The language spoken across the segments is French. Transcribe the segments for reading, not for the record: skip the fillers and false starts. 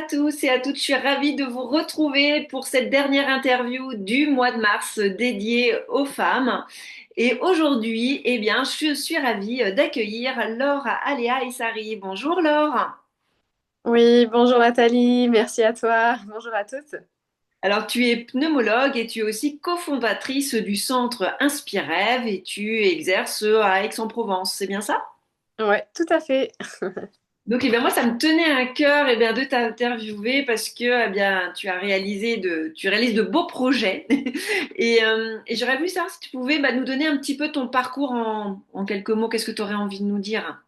tous et à toutes, je suis ravie de vous retrouver pour cette dernière interview du mois de mars dédiée aux femmes. Et aujourd'hui, eh bien, je suis ravie d'accueillir Laure Aléa Issari. Bonjour Laure. Oui, bonjour Nathalie, merci à toi. Bonjour à toutes. Alors, tu es pneumologue et tu es aussi cofondatrice du centre Inspirève et tu exerces à Aix-en-Provence, c'est bien ça? Ouais, tout à fait. Donc, eh bien, moi, ça me tenait à cœur, de t'interviewer parce que, tu réalises de beaux projets. Et j'aurais voulu savoir si tu pouvais, nous donner un petit peu ton parcours en quelques mots. Qu'est-ce que tu aurais envie de nous dire?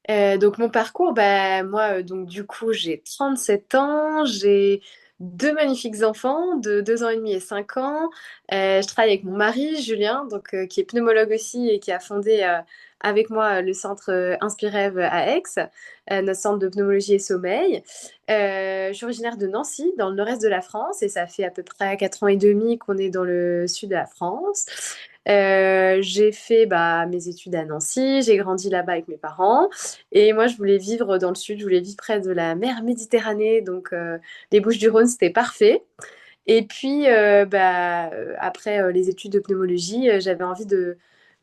Donc mon parcours, moi, donc du coup, j'ai 37 ans, j'ai deux magnifiques enfants de 2 ans et demi et 5 ans. Je travaille avec mon mari, Julien, qui est pneumologue aussi et qui a fondé avec moi le centre Inspirev à Aix, notre centre de pneumologie et sommeil. Je suis originaire de Nancy, dans le nord-est de la France, et ça fait à peu près 4 ans et demi qu'on est dans le sud de la France. J'ai fait mes études à Nancy, j'ai grandi là-bas avec mes parents. Et moi, je voulais vivre dans le sud, je voulais vivre près de la mer Méditerranée, les Bouches-du-Rhône, c'était parfait. Et puis, après les études de pneumologie, j'avais envie de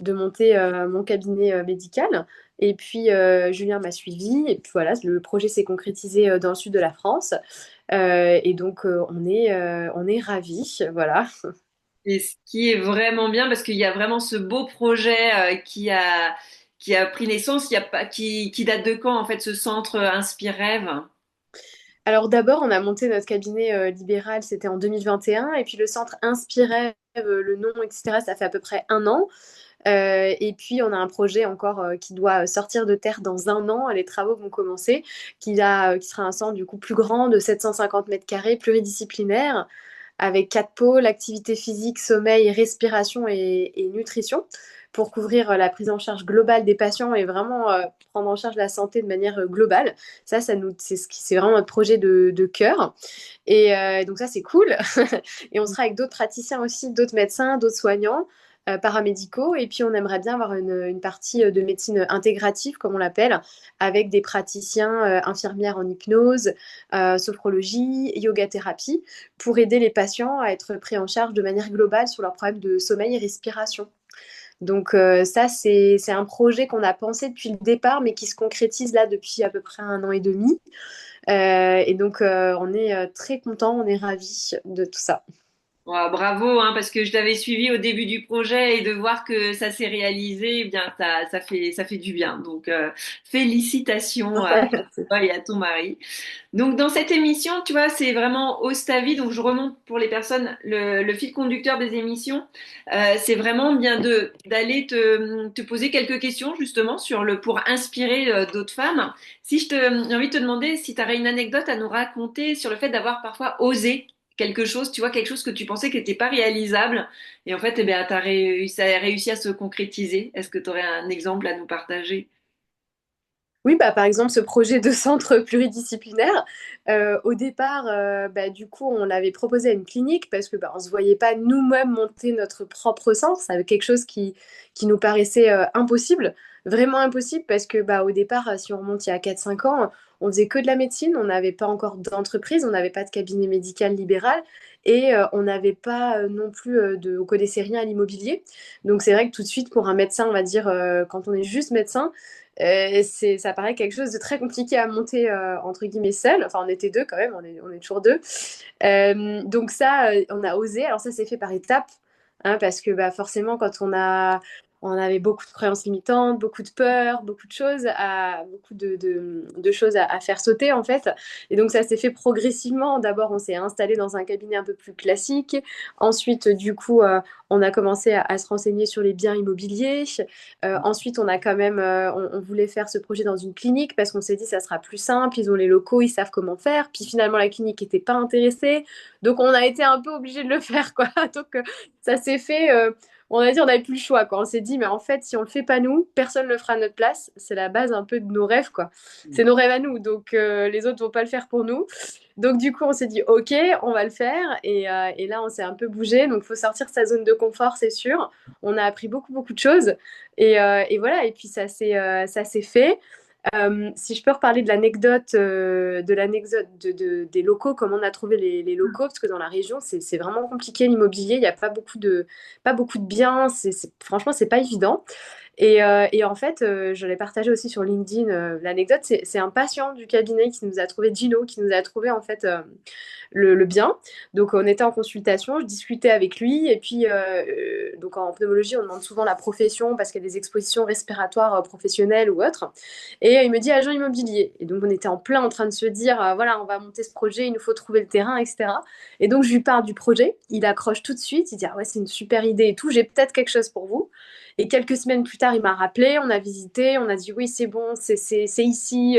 monter mon cabinet médical. Et puis, Julien m'a suivi. Et puis voilà, le projet s'est concrétisé dans le sud de la France. On est ravis. Voilà. Et ce qui est vraiment bien, parce qu'il y a vraiment ce beau projet qui a pris naissance, il y a pas, qui date de quand, en fait, ce centre Inspirève? Alors d'abord, on a monté notre cabinet libéral, c'était en 2021. Et puis le centre Inspirève, le nom, etc., ça fait à peu près 1 an. Et puis, on a un projet encore qui doit sortir de terre dans 1 an. Les travaux vont commencer, qui sera un centre du coup plus grand de 750 mètres carrés, pluridisciplinaire, avec 4 pôles, activité physique, sommeil, respiration et nutrition, pour couvrir la prise en charge globale des patients et vraiment prendre en charge la santé de manière globale. C'est vraiment notre projet de cœur. Et donc ça, c'est cool. Et on sera avec d'autres praticiens aussi, d'autres médecins, d'autres soignants, paramédicaux. Et puis, on aimerait bien avoir une partie de médecine intégrative, comme on l'appelle, avec des praticiens infirmières en hypnose, sophrologie, yoga thérapie, pour aider les patients à être pris en charge de manière globale sur leurs problèmes de sommeil et respiration. Donc ça, c'est un projet qu'on a pensé depuis le départ, mais qui se concrétise là depuis à peu près 1 an et demi. On est très contents, on est ravis de tout ça. Ouais, bravo, hein, parce que je t'avais suivi au début du projet et de voir que ça s'est réalisé, eh bien, ça fait du bien. Donc, félicitations à toi et à ton mari. Donc, dans cette émission, tu vois, c'est vraiment Ose ta vie. Donc, je remonte pour les personnes le fil conducteur des émissions. C'est vraiment bien d'aller te poser quelques questions justement pour inspirer d'autres femmes. J'ai envie de te demander si tu aurais une anecdote à nous raconter sur le fait d'avoir parfois osé quelque chose, tu vois, quelque chose que tu pensais qui n'était pas réalisable et en fait, eh bien, ça a réussi à se concrétiser. Est-ce que tu aurais un exemple à nous partager? Oui, par exemple, ce projet de centre pluridisciplinaire, au départ, du coup, on l'avait proposé à une clinique parce que on ne se voyait pas nous-mêmes monter notre propre centre. C'est quelque chose qui nous paraissait impossible, vraiment impossible, parce que au départ, si on remonte il y a 4 5 ans, on faisait que de la médecine, on n'avait pas encore d'entreprise, on n'avait pas de cabinet médical libéral et on n'avait pas non plus on connaissait rien à l'immobilier. Donc c'est vrai que tout de suite, pour un médecin, on va dire, quand on est juste médecin, ça paraît quelque chose de très compliqué à monter entre guillemets seul. Enfin, on était deux quand même, on est toujours deux. Donc ça, on a osé. Alors ça, c'est fait par étapes, hein, parce que forcément, on avait beaucoup de croyances limitantes, beaucoup de peurs, beaucoup de choses à faire sauter en fait. Et donc ça s'est fait progressivement. D'abord, on s'est installé dans un cabinet un peu plus classique. Ensuite, du coup, on a commencé à se renseigner sur les biens immobiliers. Ensuite, on voulait faire ce projet dans une clinique parce qu'on s'est dit ça sera plus simple. Ils ont les locaux, ils savent comment faire. Puis finalement, la clinique n'était pas intéressée. Donc, on a été un peu obligé de le faire, quoi. Donc, ça s'est fait. On a dit, on n'avait plus le choix, quoi. On s'est dit, mais en fait, si on le fait pas nous, personne ne le fera à notre place. C'est la base un peu de nos rêves, quoi. C'est nos rêves à nous. Donc, les autres vont pas le faire pour nous. Donc, du coup, on s'est dit, OK, on va le faire. Et là, on s'est un peu bougé. Donc, il faut sortir de sa zone de confort, c'est sûr. On a appris beaucoup, beaucoup de choses. Et voilà. Et puis, ça s'est fait. Si je peux reparler de l'anecdote des locaux, comment on a trouvé les locaux, parce que dans la région, c'est vraiment compliqué l'immobilier, il n'y a pas beaucoup de biens, franchement, c'est pas évident. Et en fait, je l'ai partagé aussi sur LinkedIn, l'anecdote, c'est un patient du cabinet qui nous a trouvé, Gino, qui nous a trouvé en fait le bien. Donc on était en consultation, je discutais avec lui, et puis donc en pneumologie, on demande souvent la profession parce qu'il y a des expositions respiratoires professionnelles ou autres. Et il me dit agent immobilier. Et donc on était en plein en train de se dire, voilà, on va monter ce projet, il nous faut trouver le terrain, etc. Et donc je lui parle du projet, il accroche tout de suite, il dit ah ouais, c'est une super idée et tout, j'ai peut-être quelque chose pour vous. Et quelques semaines plus tard, il m'a rappelé, on a visité, on a dit oui, c'est bon, c'est ici,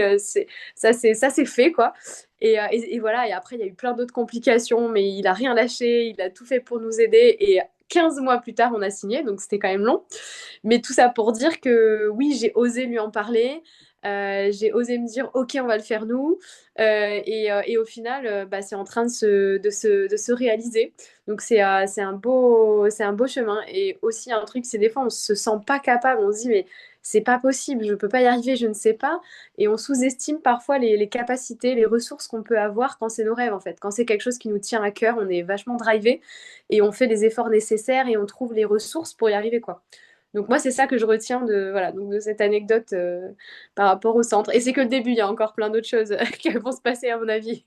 ça c'est fait quoi. Et voilà, et après il y a eu plein d'autres complications, mais il a rien lâché, il a tout fait pour nous aider. Et 15 mois plus tard, on a signé, donc c'était quand même long. Mais tout ça pour dire que oui, j'ai osé lui en parler. J'ai osé me dire, ok, on va le faire nous. Et au final, bah, c'est en train de se réaliser. Donc c'est un beau chemin. Et aussi un truc, c'est des fois, on se sent pas capable. On se dit, mais c'est pas possible, je peux pas y arriver, je ne sais pas. Et on sous-estime parfois les capacités, les ressources qu'on peut avoir quand c'est nos rêves, en fait. Quand c'est quelque chose qui nous tient à cœur, on est vachement drivé et on fait les efforts nécessaires et on trouve les ressources pour y arriver, quoi. Donc moi, c'est ça que je retiens voilà, donc de cette anecdote par rapport au centre. Et c'est que le début, il y a encore plein d'autres choses qui vont se passer à mon avis.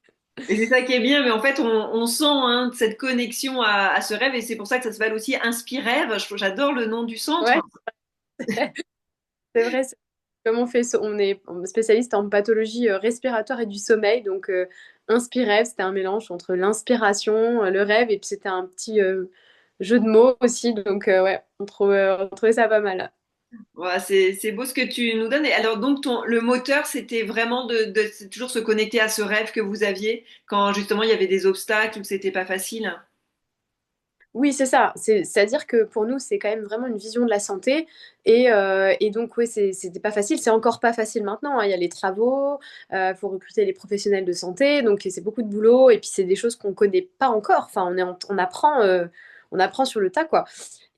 Et c'est ça qui est bien, mais en fait, on sent hein, cette connexion à ce rêve, et c'est pour ça que ça s'appelle aussi Inspirève. J'adore le nom du centre. Ouais, c'est vrai. Comme on est spécialiste en pathologie respiratoire et du sommeil, donc Inspirève, c'était un mélange entre l'inspiration, le rêve, et puis c'était un petit jeu de mots aussi, donc ouais, on trouvait ça pas mal. Voilà, c'est beau ce que tu nous donnes. Et alors, donc, le moteur, c'était vraiment c'est toujours se connecter à ce rêve que vous aviez quand justement il y avait des obstacles ou que c'était pas facile. Oui, c'est ça. C'est-à-dire que pour nous, c'est quand même vraiment une vision de la santé. Et donc, oui, c'était pas facile. C'est encore pas facile maintenant, hein. Il y a les travaux, il faut recruter les professionnels de santé. Donc, c'est beaucoup de boulot. Et puis, c'est des choses qu'on connaît pas encore. Enfin, on apprend sur le tas, quoi.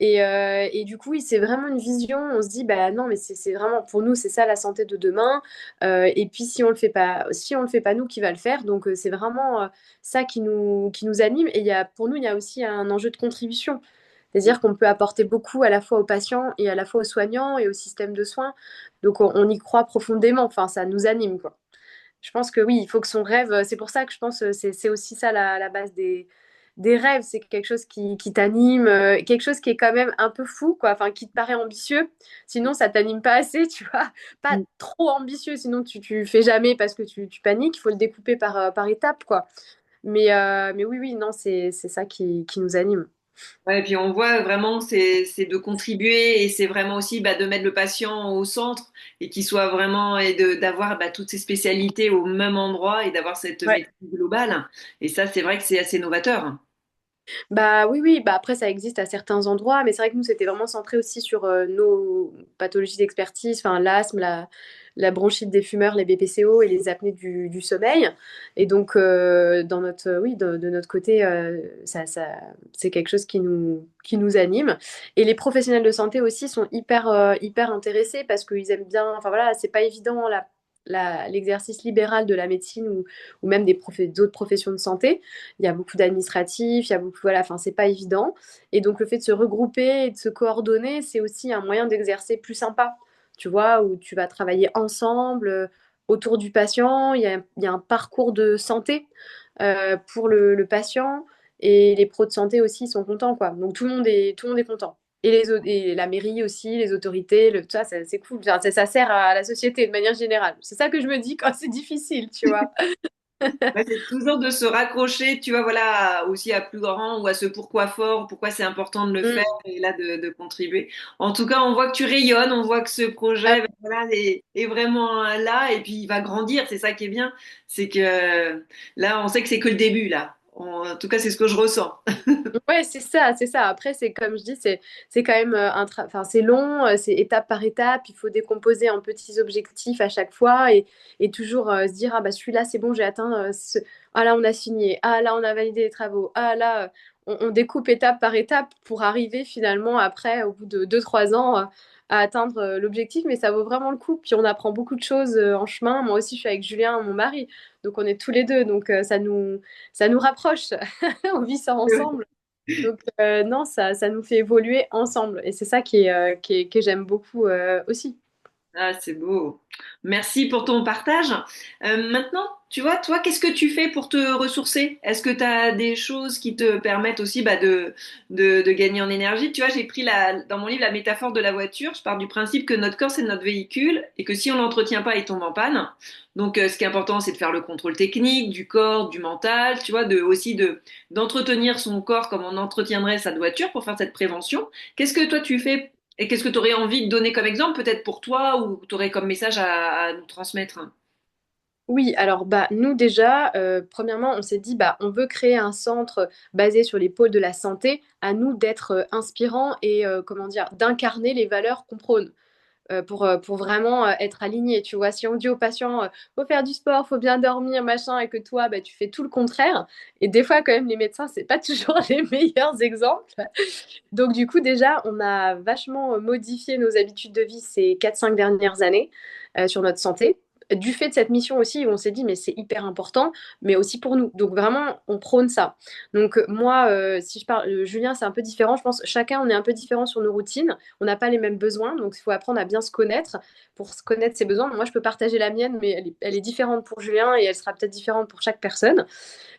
Et du coup, oui, c'est vraiment une vision. On se dit, bah non, mais c'est vraiment, pour nous, c'est ça la santé de demain. Et puis, si on le fait pas, nous, qui va le faire? Donc, c'est vraiment ça qui nous anime. Et pour nous, il y a aussi un enjeu de contribution. C'est-à-dire qu'on peut apporter beaucoup à la fois aux patients et à la fois aux soignants et au système de soins. Donc, on y croit profondément. Enfin, ça nous anime, quoi. Je pense que oui, il faut que son rêve, c'est pour ça que je pense que c'est aussi ça la base des rêves, c'est quelque chose qui t'anime, quelque chose qui est quand même un peu fou, quoi, enfin qui te paraît ambitieux, sinon ça t'anime pas assez, tu vois, pas trop ambitieux, sinon tu fais jamais parce que tu paniques, il faut le découper par étapes, quoi. Mais oui, oui, non, c'est ça qui nous anime. Ouais, et puis on voit vraiment c'est de contribuer et c'est vraiment aussi bah, de mettre le patient au centre et qu'il soit vraiment et de d'avoir bah, toutes ses spécialités au même endroit et d'avoir cette Ouais. médecine globale. Et ça, c'est vrai que c'est assez novateur. Bah oui, oui, bah après ça existe à certains endroits, mais c'est vrai que nous c'était vraiment centré aussi sur nos pathologies d'expertise, enfin l'asthme, la bronchite des fumeurs, les BPCO et les apnées du sommeil. Et donc oui, de notre côté, c'est quelque chose qui nous anime. Et les professionnels de santé aussi sont hyper intéressés parce qu'ils aiment bien, enfin voilà, c'est pas évident l'exercice libéral de la médecine ou même d'autres professions de santé. Il y a beaucoup d'administratifs, il y a beaucoup, voilà, enfin, c'est pas évident. Et donc, le fait de se regrouper et de se coordonner, c'est aussi un moyen d'exercer plus sympa, tu vois, où tu vas travailler ensemble autour du patient. Il y a un parcours de santé pour le patient et les pros de santé aussi sont contents, quoi. Donc, tout le monde est content. Et la mairie aussi, les autorités, tout ça, c'est cool. Enfin, ça sert à la société de manière générale. C'est ça que je me dis quand c'est difficile, tu vois. Ouais, c'est toujours de se raccrocher, tu vois, voilà, aussi à plus grand ou à ce pourquoi fort, pourquoi c'est important de le faire Mm. et là de contribuer. En tout cas, on voit que tu rayonnes, on voit que ce Ah projet, ben, voilà, est vraiment là et puis il va grandir. C'est ça qui est bien, c'est que là, on sait que c'est que le début là. En tout cas, c'est ce que je ressens. ouais, c'est ça, c'est ça. Après, c'est comme je dis, c'est quand même enfin, c'est long, c'est étape par étape. Il faut décomposer en petits objectifs à chaque fois et toujours se dire ah bah celui-là c'est bon, j'ai atteint ah là on a signé, ah là on a validé les travaux, ah là on découpe étape par étape pour arriver finalement après au bout de 2 3 ans à atteindre l'objectif, mais ça vaut vraiment le coup. Puis on apprend beaucoup de choses en chemin. Moi aussi, je suis avec Julien, mon mari, donc on est tous les deux, donc ça nous rapproche. On vit ça ensemble. Donc non, ça nous fait évoluer ensemble. Et c'est ça que j'aime beaucoup aussi. Ah, c'est beau. Merci pour ton partage. Maintenant, tu vois, toi, qu'est-ce que tu fais pour te ressourcer? Est-ce que tu as des choses qui te permettent aussi de gagner en énergie? Tu vois, j'ai pris dans mon livre la métaphore de la voiture. Je pars du principe que notre corps, c'est notre véhicule et que si on l'entretient pas, il tombe en panne. Donc, ce qui est important, c'est de faire le contrôle technique du corps, du mental, tu vois, d'entretenir son corps comme on entretiendrait sa voiture pour faire cette prévention. Qu'est-ce que toi, tu fais et qu'est-ce que tu aurais envie de donner comme exemple, peut-être pour toi, ou tu aurais comme message à nous transmettre? Oui, alors bah nous déjà, premièrement, on s'est dit bah on veut créer un centre basé sur les pôles de la santé. À nous d'être inspirants et comment dire, d'incarner les valeurs qu'on prône. Pour vraiment être aligné. Tu vois, si on dit aux patients, faut faire du sport, faut bien dormir, machin, et que toi, bah, tu fais tout le contraire. Et des fois, quand même, les médecins, c'est pas toujours les meilleurs exemples. Donc, du coup, déjà, on a vachement modifié nos habitudes de vie ces 4 5 dernières années sur notre santé. Du fait de cette mission aussi, on s'est dit, mais c'est hyper important, mais aussi pour nous. Donc, vraiment, on prône ça. Donc, moi, si je parle, Julien, c'est un peu différent. Je pense chacun, on est un peu différent sur nos routines. On n'a pas les mêmes besoins, donc il faut apprendre à bien se connaître pour se connaître ses besoins. Moi, je peux partager la mienne, mais elle est différente pour Julien et elle sera peut-être différente pour chaque personne.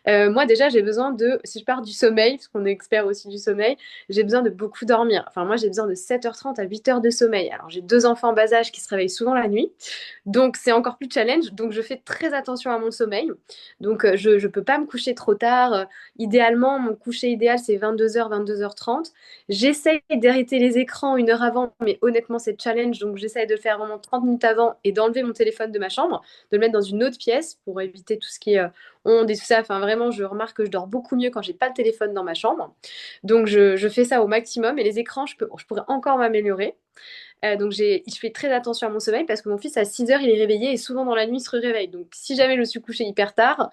Moi, déjà, j'ai besoin de, si je pars du sommeil, parce qu'on est expert aussi du sommeil, j'ai besoin de beaucoup dormir. Enfin, moi, j'ai besoin de 7h30 à 8 heures de sommeil. Alors, j'ai 2 enfants en bas âge qui se réveillent souvent la nuit. Donc, c'est encore plus challenge. Donc, je fais très attention à mon sommeil. Donc, je ne peux pas me coucher trop tard. Idéalement, mon coucher idéal, c'est 22h, 22h30. J'essaye d'arrêter les écrans 1 heure avant, mais honnêtement, c'est challenge. Donc, j'essaye de le faire vraiment 30 minutes avant et d'enlever mon téléphone de ma chambre, de le mettre dans une autre pièce pour éviter tout ce qui est ondes et tout ça. Enfin, vraiment, je remarque que je dors beaucoup mieux quand j'ai pas le téléphone dans ma chambre. Donc, je fais ça au maximum. Et les écrans, je pourrais encore m'améliorer. Donc je fais très attention à mon sommeil parce que mon fils à 6 heures il est réveillé et souvent dans la nuit il se réveille. Donc si jamais je me suis couchée hyper tard,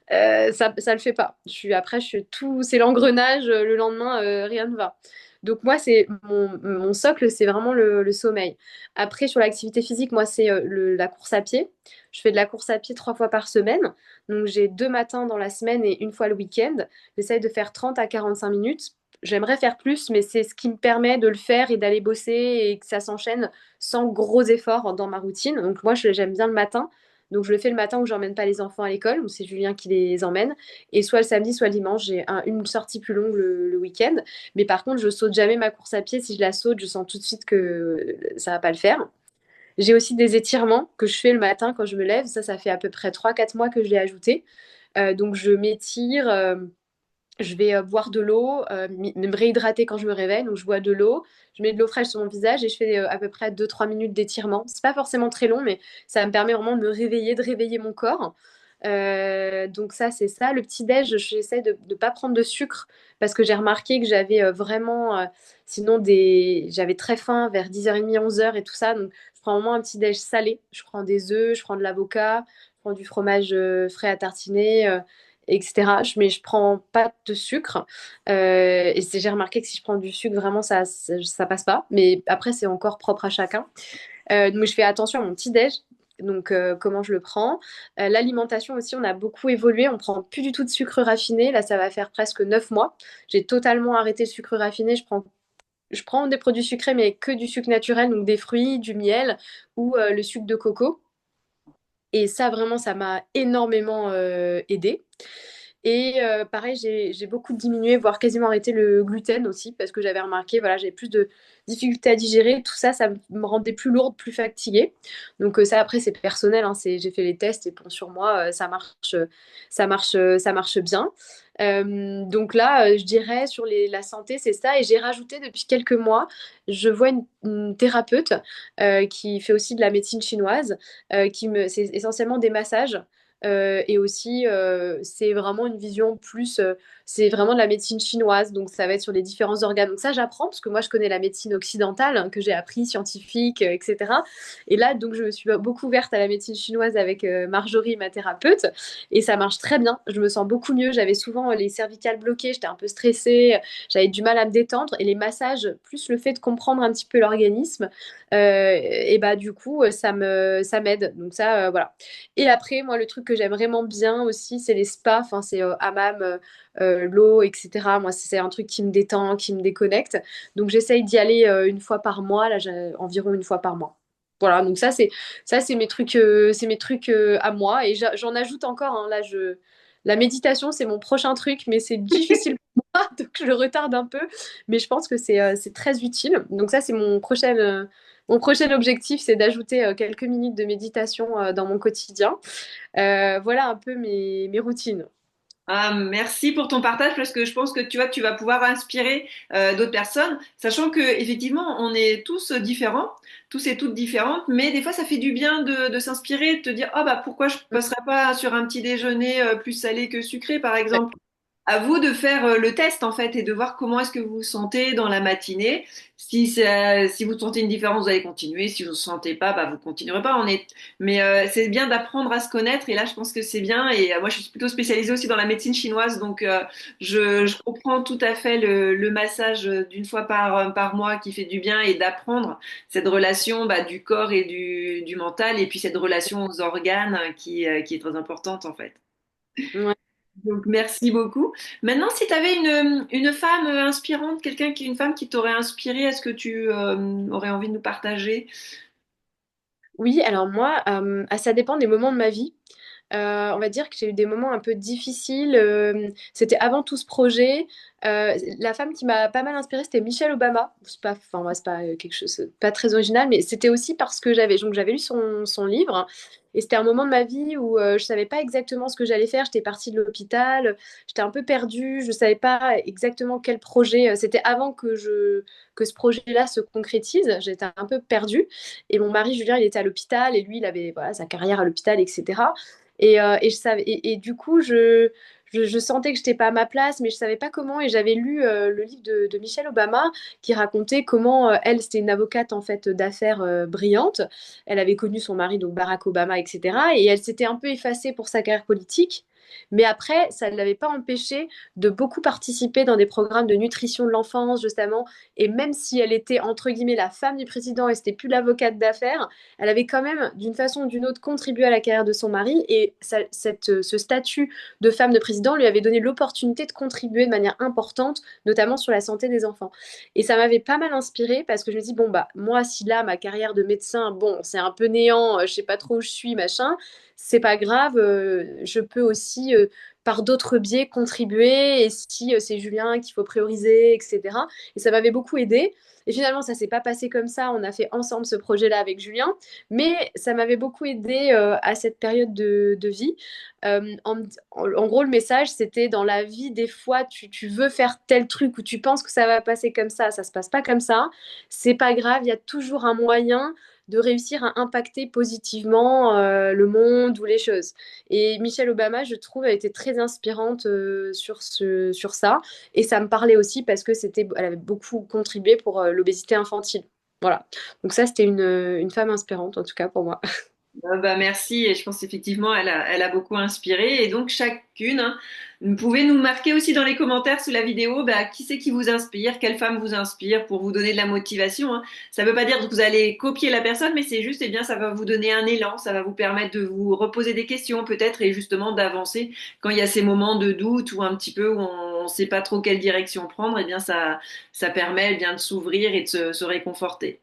ça le fait pas. Après je suis tout, c'est l'engrenage. Le lendemain rien ne va. Donc moi c'est mon socle, c'est vraiment le sommeil. Après sur l'activité physique, moi c'est la course à pied. Je fais de la course à pied 3 fois par semaine. Donc j'ai 2 matins dans la semaine et une fois le week-end. J'essaye de faire 30 à 45 minutes. J'aimerais faire plus, mais c'est ce qui me permet de le faire et d'aller bosser et que ça s'enchaîne sans gros efforts dans ma routine. Donc moi, j'aime bien le matin. Donc je le fais le matin où j'emmène pas les enfants à l'école, où c'est Julien qui les emmène. Et soit le samedi, soit le dimanche, j'ai une sortie plus longue le week-end. Mais par contre, je saute jamais ma course à pied. Si je la saute, je sens tout de suite que ça va pas le faire. J'ai aussi des étirements que je fais le matin quand je me lève. Ça fait à peu près 3 4 mois que je l'ai ajouté. Donc je m'étire. Je vais boire de l'eau, me réhydrater quand je me réveille. Donc, je bois de l'eau, je mets de l'eau fraîche sur mon visage et je fais à peu près 2 3 minutes d'étirement. C'est pas forcément très long, mais ça me permet vraiment de me réveiller, de réveiller mon corps. Donc, ça, c'est ça. Le petit-déj, j'essaie de ne pas prendre de sucre parce que j'ai remarqué que j'avais vraiment, sinon, j'avais très faim vers 10h30, 11h et tout ça. Donc, je prends vraiment un petit-déj salé. Je prends des œufs, je prends de l'avocat, je prends du fromage frais à tartiner. Etc. Mais je prends pas de sucre. Et j'ai remarqué que si je prends du sucre, vraiment, ça passe pas. Mais après, c'est encore propre à chacun. Donc, je fais attention à mon petit-déj. Donc, comment je le prends. L'alimentation aussi, on a beaucoup évolué. On prend plus du tout de sucre raffiné. Là, ça va faire presque 9 mois. J'ai totalement arrêté le sucre raffiné. Je prends des produits sucrés, mais que du sucre naturel, donc des fruits, du miel ou le sucre de coco. Et ça, vraiment, ça m'a énormément aidé. Et pareil, j'ai beaucoup diminué, voire quasiment arrêté le gluten aussi, parce que j'avais remarqué, voilà, j'avais plus de difficultés à digérer. Tout ça, ça me rendait plus lourde, plus fatiguée. Donc ça, après, c'est personnel, hein, j'ai fait les tests et bon, sur moi, ça marche bien. Donc là, je dirais sur la santé, c'est ça. Et j'ai rajouté depuis quelques mois, je vois une thérapeute qui fait aussi de la médecine chinoise, c'est essentiellement des massages. Et aussi, c'est vraiment une vision plus c'est vraiment de la médecine chinoise, donc ça va être sur les différents organes. Donc ça, j'apprends parce que moi, je connais la médecine occidentale hein, que j'ai appris, scientifique, etc. Et là, donc, je me suis beaucoup ouverte à la médecine chinoise avec Marjorie, ma thérapeute, et ça marche très bien. Je me sens beaucoup mieux. J'avais souvent les cervicales bloquées, j'étais un peu stressée, j'avais du mal à me détendre, et les massages, plus le fait de comprendre un petit peu l'organisme, et bah du coup, ça m'aide. Donc ça, voilà. Et après, moi, le truc que j'aime vraiment bien aussi, c'est les spas, enfin, c'est hammam, l'eau, etc. Moi, c'est un truc qui me détend, qui me déconnecte. Donc, j'essaye d'y aller une fois par mois, là, environ une fois par mois. Voilà, donc ça, c'est c'est mes trucs à moi. Et j'en ajoute encore, hein, là, la méditation, c'est mon prochain truc, mais c'est difficile pour moi, donc je le retarde un peu. Mais je pense que c'est très utile. Donc ça, c'est mon prochain objectif, c'est d'ajouter quelques minutes de méditation dans mon quotidien. Voilà un peu mes routines. Ah, merci pour ton partage parce que je pense que tu vois, tu vas pouvoir inspirer d'autres personnes, sachant que effectivement, on est tous différents, tous et toutes différentes, mais des fois, ça fait du bien de s'inspirer, de te dire, oh bah pourquoi je passerais pas sur un petit déjeuner plus salé que sucré, par Ouais. exemple. À vous de faire le test en fait et de voir comment est-ce que vous vous sentez dans la matinée. Si vous sentez une différence, vous allez continuer. Si vous ne sentez pas, bah, vous continuerez pas. Mais c'est bien d'apprendre à se connaître et là, je pense que c'est bien. Et moi, je suis plutôt spécialisée aussi dans la médecine chinoise, donc je comprends tout à fait le massage d'une fois par mois qui fait du bien et d'apprendre cette relation bah, du corps et du mental et puis cette relation aux organes qui est très importante en fait. Ouais. Donc, merci beaucoup. Maintenant, si tu avais une femme inspirante, une femme qui t'aurait inspiré, est-ce que tu aurais envie de nous partager? Oui, alors moi, ça dépend des moments de ma vie. On va dire que j'ai eu des moments un peu difficiles. C'était avant tout ce projet. La femme qui m'a pas mal inspirée, c'était Michelle Obama. C'est pas, enfin, moi, c'est pas quelque chose, pas très original, mais c'était aussi parce que j'avais lu son livre. Et c'était un moment de ma vie où je savais pas exactement ce que j'allais faire. J'étais partie de l'hôpital, j'étais un peu perdue, je savais pas exactement quel projet. C'était avant que ce projet-là se concrétise. J'étais un peu perdue. Et mon mari Julien, il était à l'hôpital et lui, il avait voilà, sa carrière à l'hôpital, etc. Et je savais, et du coup, je sentais que j'étais pas à ma place, mais je savais pas comment. Et j'avais lu le livre de Michelle Obama qui racontait comment elle, c'était une avocate en fait d'affaires brillante. Elle avait connu son mari, donc Barack Obama, etc. Et elle s'était un peu effacée pour sa carrière politique. Mais après, ça ne l'avait pas empêchée de beaucoup participer dans des programmes de nutrition de l'enfance, justement. Et même si elle était, entre guillemets, la femme du président et c'était plus l'avocate d'affaires, elle avait quand même, d'une façon ou d'une autre, contribué à la carrière de son mari et ce statut de femme de président lui avait donné l'opportunité de contribuer de manière importante, notamment sur la santé des enfants. Et ça m'avait pas mal inspirée parce que je me dis, bon, bah, moi, si là, ma carrière de médecin, bon, c'est un peu néant, je sais pas trop où je suis, machin, c'est pas grave, je peux aussi par d'autres biais contribuer et si c'est Julien qu'il faut prioriser, etc. Et ça m'avait beaucoup aidé. Et finalement, ça s'est pas passé comme ça. On a fait ensemble ce projet-là avec Julien. Mais ça m'avait beaucoup aidé à cette période de vie. En gros, le message, c'était dans la vie, des fois, tu veux faire tel truc ou tu penses que ça va passer comme ça se passe pas comme ça. C'est pas grave, il y a toujours un moyen de réussir à impacter positivement le monde ou les choses. Et Michelle Obama, je trouve, a été très inspirante sur ça. Et ça me parlait aussi parce que elle avait beaucoup contribué pour l'obésité infantile. Voilà. Donc ça, c'était une femme inspirante, en tout cas pour moi. Bah, merci, et je pense effectivement elle a beaucoup inspiré. Et donc chacune, hein, vous pouvez nous marquer aussi dans les commentaires sous la vidéo bah, qui c'est qui vous inspire, quelle femme vous inspire pour vous donner de la motivation. Hein. Ça ne veut pas dire que vous allez copier la personne, mais c'est juste, eh bien, ça va vous donner un élan, ça va vous permettre de vous reposer des questions peut-être et justement d'avancer quand il y a ces moments de doute ou un petit peu où on ne sait pas trop quelle direction prendre. Eh bien, ça permet eh bien de s'ouvrir et de se réconforter.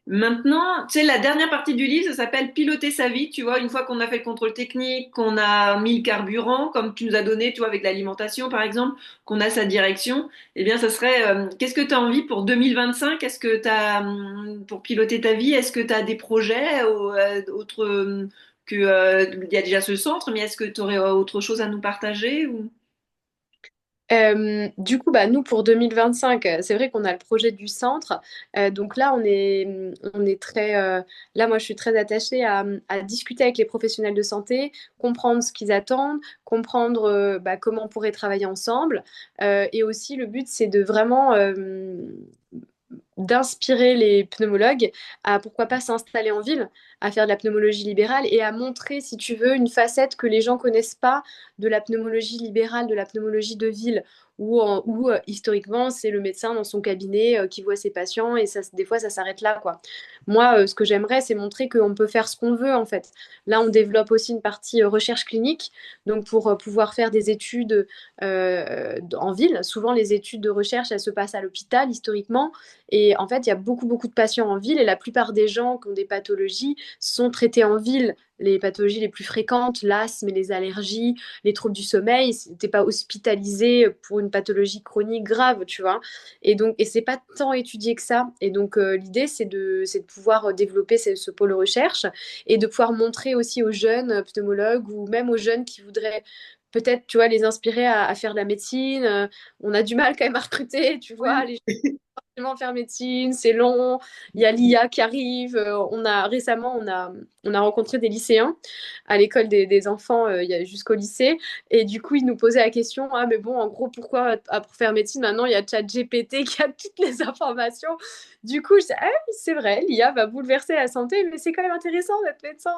Maintenant, tu sais, la dernière partie du livre, ça s'appelle Piloter sa vie. Tu vois, une fois qu'on a fait le contrôle technique, qu'on a mis le carburant, comme tu nous as donné, tu vois, avec l'alimentation par exemple, qu'on a sa direction, eh bien, ça serait, qu'est-ce que tu as envie pour 2025? Est-ce que tu as, pour piloter ta vie, est-ce que tu as des projets autres il y a déjà ce centre, mais est-ce que tu aurais autre chose à nous partager ou... Du coup, bah, nous, pour 2025, c'est vrai qu'on a le projet du centre. Donc là, on est très... là, moi, je suis très attachée à discuter avec les professionnels de santé, comprendre ce qu'ils attendent, comprendre bah, comment on pourrait travailler ensemble. Et aussi, le but, c'est de vraiment d'inspirer les pneumologues à pourquoi pas s'installer en ville, à faire de la pneumologie libérale et à montrer, si tu veux, une facette que les gens connaissent pas de la pneumologie libérale, de la pneumologie de ville, où historiquement c'est le médecin dans son cabinet qui voit ses patients et ça, des fois ça s'arrête là, quoi. Moi, ce que j'aimerais, c'est montrer qu'on peut faire ce qu'on veut en fait. Là, on développe aussi une partie recherche clinique, donc pour pouvoir faire des études en ville. Souvent, les études de recherche, elles se passent à l'hôpital historiquement. Et en fait, il y a beaucoup, beaucoup de patients en ville et la plupart des gens qui ont des pathologies sont traités en ville. Les pathologies les plus fréquentes, l'asthme et les allergies, les troubles du sommeil, t'es pas hospitalisé pour une pathologie chronique grave, tu vois. Et donc, et c'est pas tant étudié que ça. Et donc, l'idée, c'est de pouvoir développer ce pôle recherche et de pouvoir montrer aussi aux jeunes pneumologues ou même aux jeunes qui voudraient peut-être, tu vois, les inspirer à faire de la médecine. On a du mal quand même à recruter, tu vois, Oui. les faire médecine, c'est long. Il y a l'IA qui arrive. Récemment, on a rencontré des lycéens à l'école des enfants il y a jusqu'au lycée. Et du coup, ils nous posaient la question, ah mais bon, en gros, pourquoi pour faire médecine, maintenant, il y a ChatGPT qui a toutes les informations. Du coup, je dis, ah oui, c'est vrai, l'IA va bouleverser la santé, mais c'est quand même intéressant d'être médecin.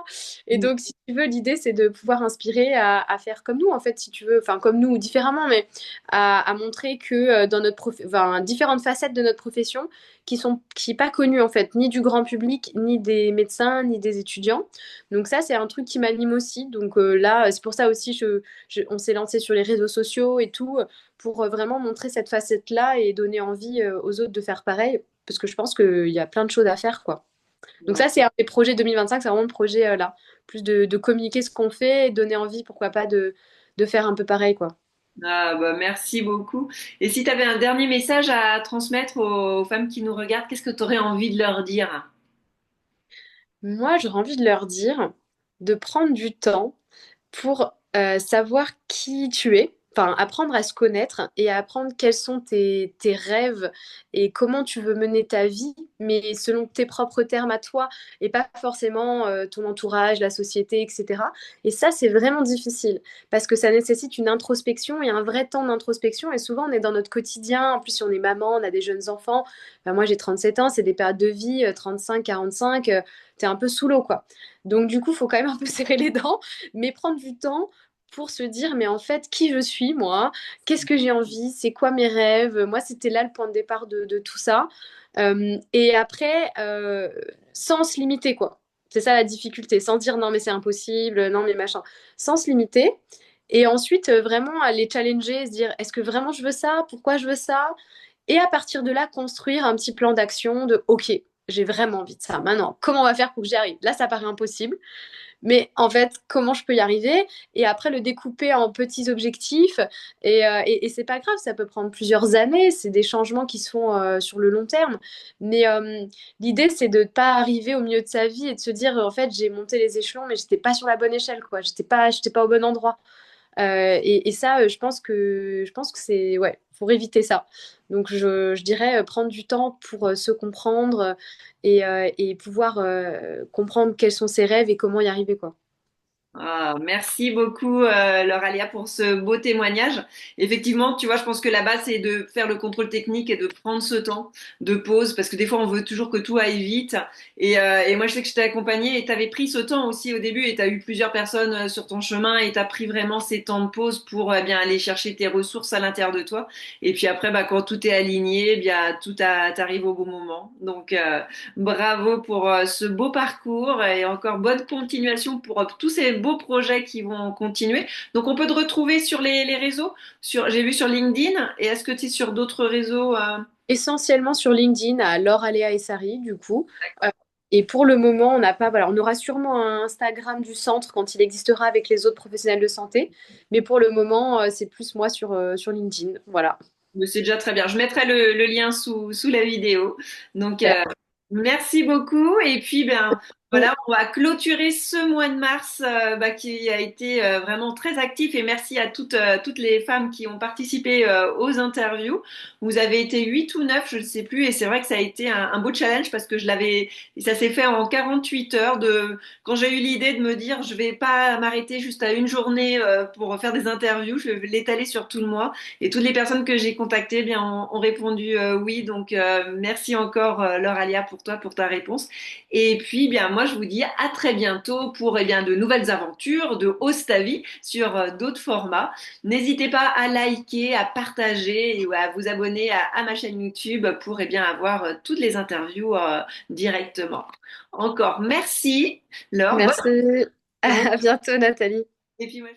Et donc, si tu veux, l'idée, c'est de pouvoir inspirer à faire comme nous, en fait, si tu veux, enfin, comme nous ou différemment, mais à montrer que dans enfin, différentes facettes de notre profession qui est pas connues en fait, ni du grand public, ni des médecins, ni des étudiants. Donc ça, c'est un truc qui m'anime aussi. Donc là, c'est pour ça aussi on s'est lancé sur les réseaux sociaux et tout pour vraiment montrer cette facette-là et donner envie aux autres de faire pareil, parce que je pense qu'il y a plein de choses à faire, quoi. Donc Ouais. ça, c'est un des projets 2025, c'est vraiment le projet là, plus de communiquer ce qu'on fait et donner envie, pourquoi pas, de faire un peu pareil, quoi. Ah, bah, merci beaucoup. Et si tu avais un dernier message à transmettre aux femmes qui nous regardent, qu'est-ce que tu aurais envie de leur dire? Moi, j'aurais envie de leur dire de prendre du temps pour savoir qui tu es, enfin apprendre à se connaître et à apprendre quels sont tes rêves et comment tu veux mener ta vie, mais selon tes propres termes à toi et pas forcément ton entourage, la société, etc. Et ça, c'est vraiment difficile parce que ça nécessite une introspection et un vrai temps d'introspection et souvent on est dans notre quotidien, en plus si on est maman, on a des jeunes enfants, enfin, moi j'ai 37 ans, c'est des périodes de vie, 35, 45, t'es un peu sous l'eau quoi. Donc du coup, il faut quand même un peu serrer les dents mais prendre du temps pour se dire, mais en fait, qui je suis, moi? Qu'est-ce que j'ai envie? C'est quoi mes rêves? Moi, c'était là le point de départ de tout ça. Et après, sans se limiter, quoi. C'est ça la difficulté, sans dire non, mais c'est impossible, non, mais machin. Sans se limiter. Et ensuite, vraiment aller challenger, se dire, est-ce que vraiment je veux ça? Pourquoi je veux ça? Et à partir de là, construire un petit plan d'action de, OK, j'ai vraiment envie de ça. Maintenant, comment on va faire pour que j'y arrive? Là, ça paraît impossible. Mais en fait, comment je peux y arriver? Et après, le découper en petits objectifs. Et c'est pas grave, ça peut prendre plusieurs années. C'est des changements qui se font sur le long terme. Mais l'idée, c'est de ne pas arriver au milieu de sa vie et de se dire, en fait, j'ai monté les échelons, mais j'étais pas sur la bonne échelle, quoi. J'étais pas au bon endroit. Et ça, je pense que c'est, ouais, pour éviter ça. Donc, je dirais prendre du temps pour se comprendre et pouvoir comprendre quels sont ses rêves et comment y arriver, quoi. Ah, merci beaucoup, Lauralia, pour ce beau témoignage. Effectivement, tu vois, je pense que la base, c'est de faire le contrôle technique et de prendre ce temps de pause, parce que des fois, on veut toujours que tout aille vite. Et moi, je sais que je t'ai accompagnée et tu avais pris ce temps aussi au début et tu as eu plusieurs personnes sur ton chemin et tu as pris vraiment ces temps de pause pour bien aller chercher tes ressources à l'intérieur de toi. Et puis après, bah, quand tout est aligné, eh bien, t'arrive au bon moment. Donc, bravo pour ce beau parcours et encore bonne continuation pour tous ces beaux projets qui vont continuer. Donc, on peut te retrouver sur les réseaux. J'ai vu sur LinkedIn. Et est-ce que tu es sur d'autres réseaux Essentiellement sur LinkedIn à Laure Aléa et Sari, du coup. Euh, et pour le moment, on n'a pas, voilà, on aura sûrement un Instagram du centre quand il existera avec les autres professionnels de santé. Mais pour le moment, c'est plus moi sur LinkedIn. Voilà. Mais c'est déjà très bien. Je mettrai le lien sous la vidéo. Donc, merci beaucoup. Et puis, ben, Voilà, on va clôturer ce mois de mars qui a été vraiment très actif et merci à toutes les femmes qui ont participé aux interviews. Vous avez été 8 ou 9, je ne sais plus, et c'est vrai que ça a été un beau challenge parce que ça s'est fait en 48 heures quand j'ai eu l'idée de me dire je vais pas m'arrêter juste à une journée pour faire des interviews, je vais l'étaler sur tout le mois et toutes les personnes que j'ai contactées ont répondu oui, donc merci encore Laure Alia pour toi, pour ta réponse. Et puis, bien, moi, je vous dis à très bientôt pour de nouvelles aventures de Ostavi sur d'autres formats. N'hésitez pas à liker, à partager et à vous abonner à ma chaîne YouTube pour avoir toutes les interviews directement. Encore merci, Laure. Merci. Bonne- À bientôt, Nathalie. Et puis, moi,